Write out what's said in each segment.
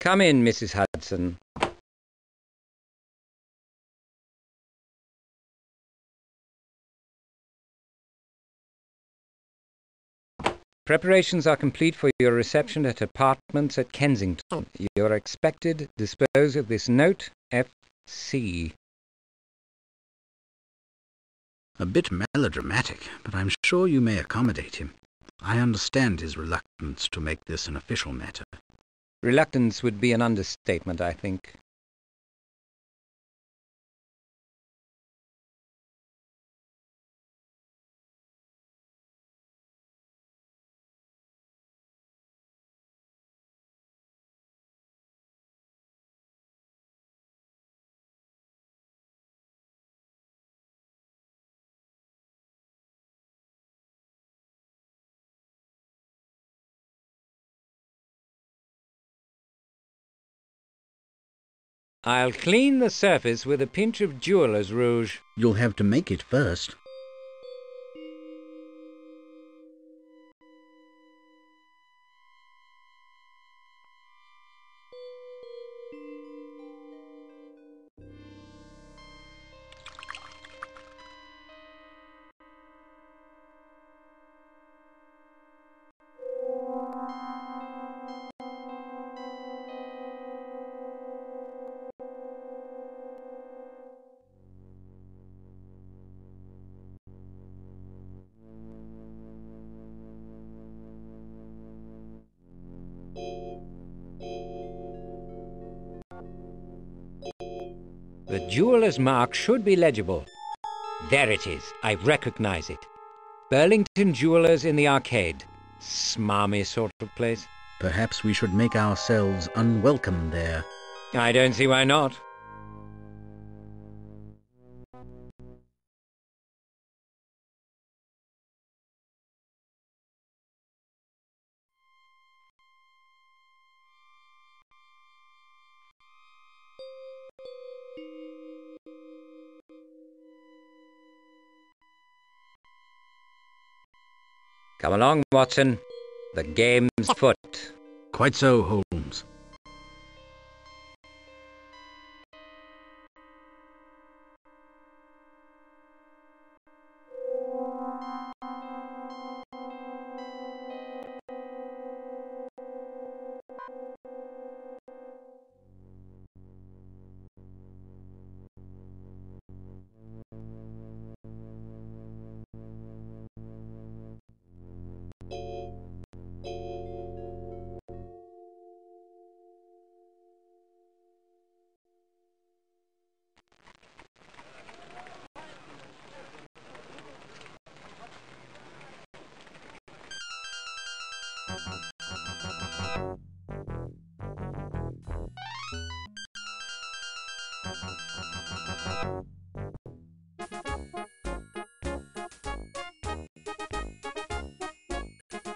Come in, Mrs. Hudson. Preparations are complete for your reception at apartments at Kensington. You are expected to dispose of this note, F.C. A bit melodramatic, but I'm sure you may accommodate him. I understand his reluctance to make this an official matter. Reluctance would be an understatement, I think. I'll clean the surface with a pinch of jeweller's rouge. You'll have to make it first. The jeweller's mark should be legible. There it is. I recognize it. Burlington Jewellers in the Arcade. Smarmy sort of place. Perhaps we should make ourselves unwelcome there. I don't see why not. Come along, Watson. The game's afoot. Quite so, Holmes.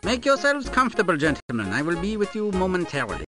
Make yourselves comfortable, gentlemen. I will be with you momentarily.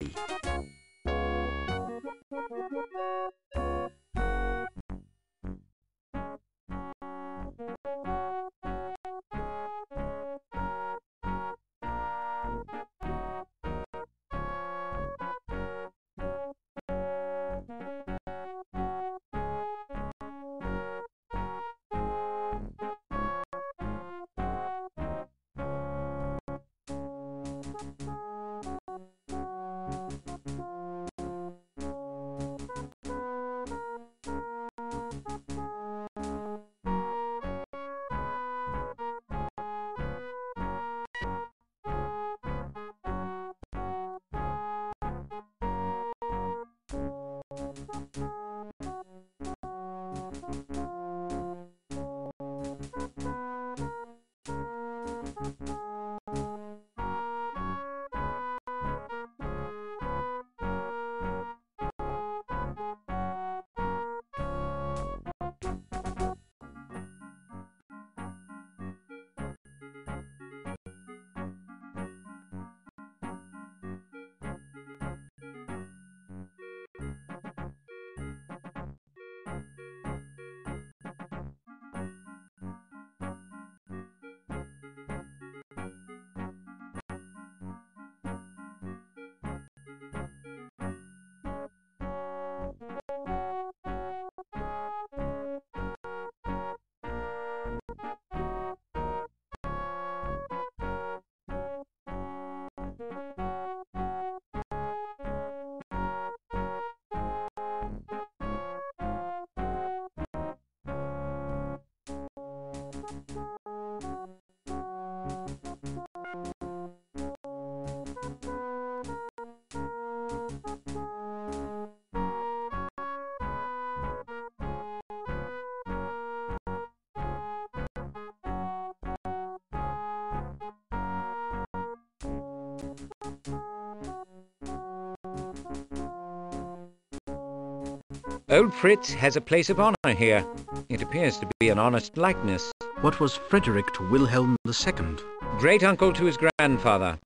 Old Fritz has a place of honor here. It appears to be an honest likeness. What was Frederick to Wilhelm II? Great-uncle to his grandfather.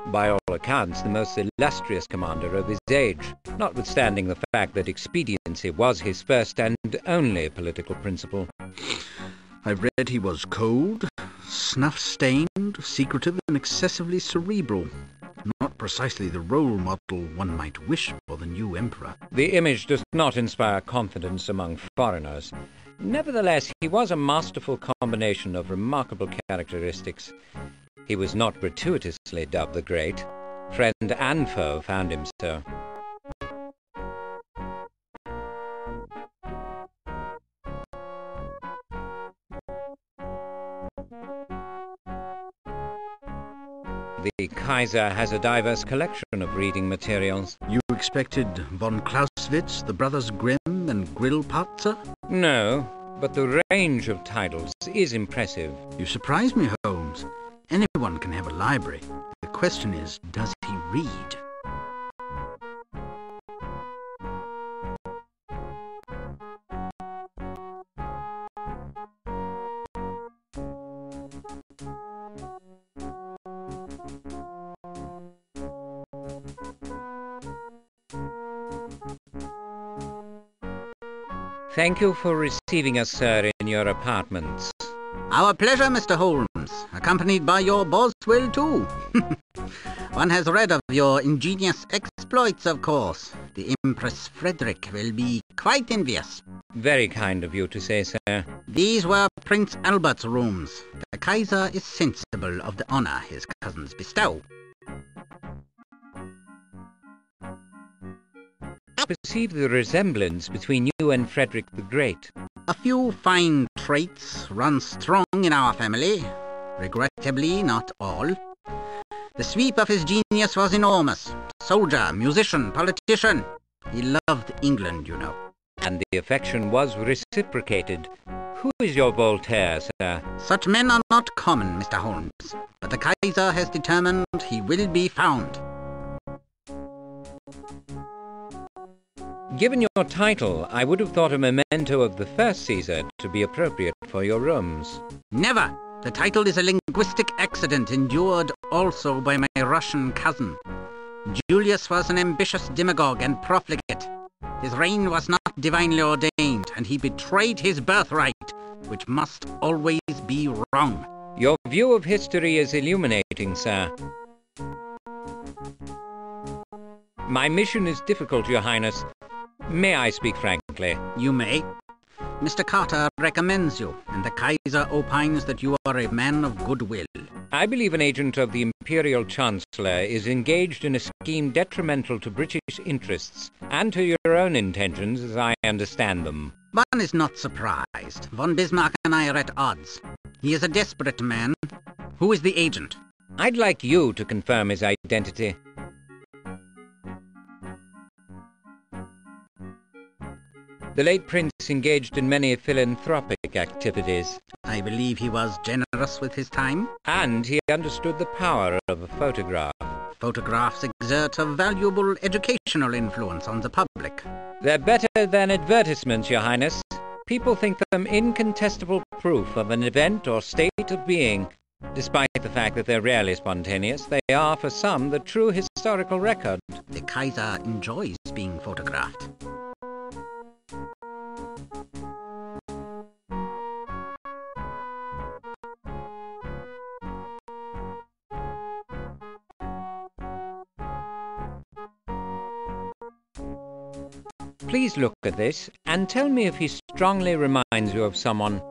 By all accounts, the most illustrious commander of his age, notwithstanding the fact that expediency was his first and only political principle. I read he was cold, snuff-stained, secretive, and excessively cerebral. Not precisely the role model one might wish for the new emperor. The image does not inspire confidence among foreigners. Nevertheless, he was a masterful combination of remarkable characteristics. He was not gratuitously dubbed the Great. Friend and foe found him so. The Kaiser has a diverse collection of reading materials. You expected von Clausewitz, the Brothers Grimm, and Grillparzer? No, but the range of titles is impressive. You surprise me, Holmes. Anyone can have a library. The question is, does he read? Thank you for receiving us, sir, in your apartments. Our pleasure, Mr. Holmes, accompanied by your Boswell, too. One has read of your ingenious exploits, of course. The Empress Frederick will be quite envious. Very kind of you to say, sir. These were Prince Albert's rooms. The Kaiser is sensible of the honor his cousins bestow. I perceive the resemblance between you and Frederick the Great. A few fine traits run strong in our family. Regrettably, not all. The sweep of his genius was enormous. Soldier, musician, politician. He loved England, you know. And the affection was reciprocated. Who is your Voltaire, sir? Such men are not common, Mr. Holmes. But the Kaiser has determined he will be found. Given your title, I would have thought a memento of the first Caesar to be appropriate for your rooms. Never! The title is a linguistic accident endured also by my Russian cousin. Julius was an ambitious demagogue and profligate. His reign was not divinely ordained, and he betrayed his birthright, which must always be wrong. Your view of history is illuminating, sir. My mission is difficult, Your Highness. May I speak frankly? You may. Mr. Carter recommends you, and the Kaiser opines that you are a man of goodwill. I believe an agent of the Imperial Chancellor is engaged in a scheme detrimental to British interests, and to your own intentions, as I understand them. One is not surprised. Von Bismarck and I are at odds. He is a desperate man. Who is the agent? I'd like you to confirm his identity. The late prince engaged in many philanthropic activities. I believe he was generous with his time. And he understood the power of a photograph. Photographs exert a valuable educational influence on the public. They're better than advertisements, Your Highness. People think them incontestable proof of an event or state of being. Despite the fact that they're rarely spontaneous, they are, for some, the true historical record. The Kaiser enjoys being photographed. Please look at this and tell me if he strongly reminds you of someone.